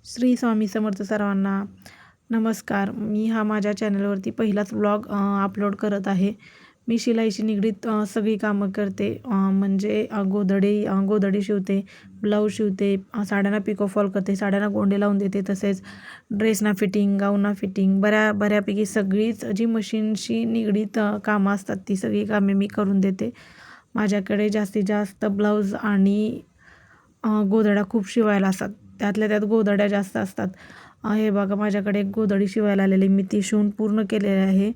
श्री स्वामी समर्थ सर्वांना. नमस्कार. मी हा माझ्या चॅनलवरती पहिलाच व्लॉग अपलोड करत आहे. मी शिलाईशी निगडीत सगळी कामं करते. म्हणजे गोधडी शिवते, ब्लाऊज शिवते, साड्यांना पिको फॉल करते, साड्यांना गोंडे लावून देते, तसेच ड्रेसना फिटिंग, गाऊनना फिटिंग, बऱ्यापैकी सगळीच जी मशीनशी निगडीत कामं असतात ती सगळी कामे मी करून देते. माझ्याकडे जास्तीत जास्त ब्लाऊज आणि गोधड्या खूप शिवायला असतात. त्यातल्या त्यात गोधड्या जास्त असतात. हे बघा, माझ्याकडे एक गोधडी शिवायला आलेली, मी ती शिवून पूर्ण केलेली आहे.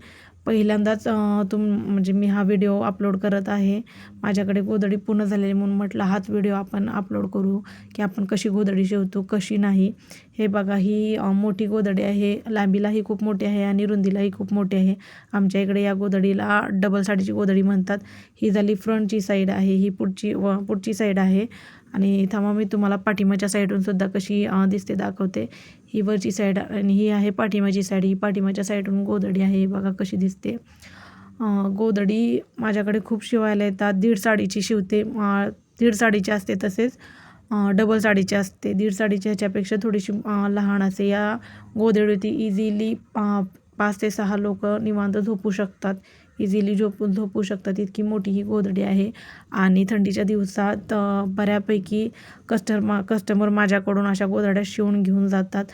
पहिल्यांदाच म्हणजे मी हा व्हिडिओ अपलोड करत आहे. माझ्याकडे गोधडी पूर्ण झालेली म्हणून म्हटलं हाच व्हिडिओ आपण अपलोड करू की आपण कशी गोधडी शिवतो, कशी नाही. हे बघा, ही मोठी गोधडी आहे. लांबीलाही खूप मोठी आहे आणि रुंदीलाही खूप मोठी आहे. आमच्या इकडे या गोधडीला डबल साडीची गोधडी म्हणतात. ही झाली फ्रंटची साईड आहे, ही पुढची साईड आहे. आणि थांबा, मी तुम्हाला पाठीमागच्या साईडून सुद्धा कशी दिसते दाखवते. ही वरची साईड आणि ही आहे पाठीमागची साईड. ही पाठीमागच्या साईडून गोधडी आहे, बघा कशी दिसते. गोधडी माझ्याकडे खूप शिवायला येतात. दीड साडीची शिवते, दीड साडीची असते, तसेच डबल साडीची असते. दीड साडीची ह्याच्यापेक्षा थोडीशी लहान असते. या गोधडीवरती इझिली 5 ते 6 लोक निवांत झोपू शकतात, इझिली झोपू शकतात, इतकी मोठी ही गोधडी आहे. आणि थंडीच्या दिवसात बऱ्यापैकी कस्टमर माझ्याकडून अशा गोधड्या शिवून घेऊन जातात,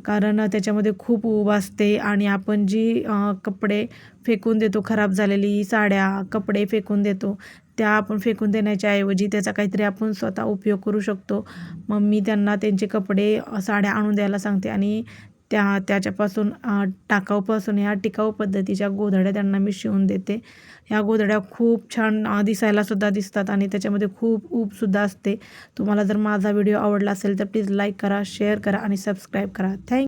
कारण त्याच्यामध्ये खूप ऊब असते. आणि आपण जी कपडे फेकून देतो, खराब झालेली साड्या, कपडे फेकून देतो, त्या आपण फेकून देण्याच्या ऐवजी त्याचा काहीतरी आपण स्वतः उपयोग करू शकतो. मग मी त्यांना त्यांचे कपडे, साड्या आणून द्यायला सांगते आणि त्याच्यापासून टाकाऊपासून ह्या टिकाऊ पद्धतीच्या गोधड्या त्यांना मी शिवून देते. ह्या गोधड्या खूप छान दिसायलासुद्धा दिसतात आणि त्याच्यामध्ये खूप ऊबसुद्धा असते. तुम्हाला जर माझा व्हिडिओ आवडला असेल तर प्लीज लाईक करा, शेअर करा आणि सबस्क्राईब करा. थँक्यू.